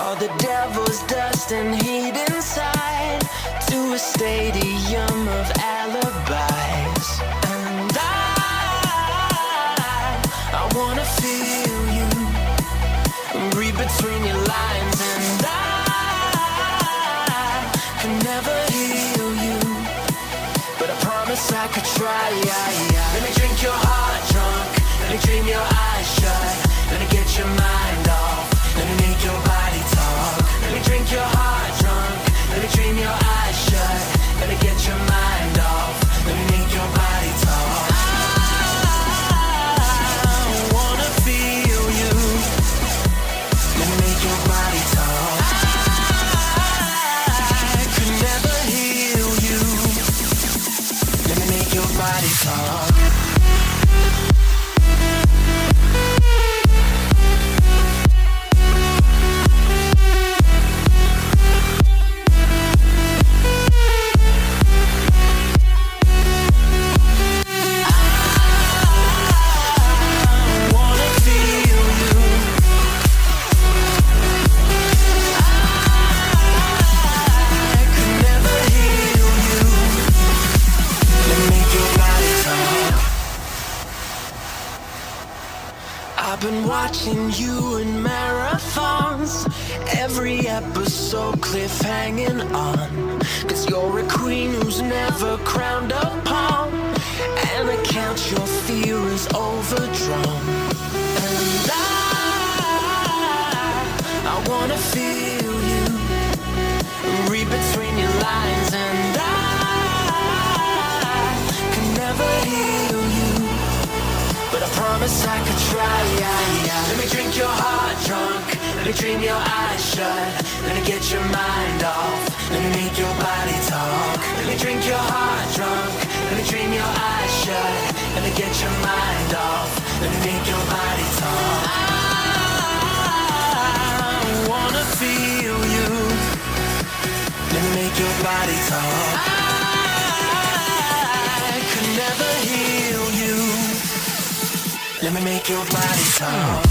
All the devil's dust and heat inside to a stadium of alibis. And I wanna feel you, read between your lines. And I can never heal you, but I promise I could try. Let me drink your heart drunk, let me dream your eyes shut, let me get your mind off, let me make your body talk. Let me drink your heart drunk, let me dream your eyes shut, let me get your mind off, let me make your body talk. I wanna feel you, let me make your body talk. I could never heal you, let me make your body talk. I've been watching you in marathons, every episode cliffhanging on. Cause you're a queen who's never crowned a pawn, and I count your fear is overdrawn. And I wanna feel you, read between your lines. And I can never heal you, but I promise I could try. Let me drink your heart drunk, let me dream your eyes shut, let me get your mind off, let me make your body talk. Let me drink your heart drunk, let me dream your eyes shut, let me get your mind off, let me make your body talk. I wanna feel you, let me make your body talk. I could never heal you, let me make your body talk.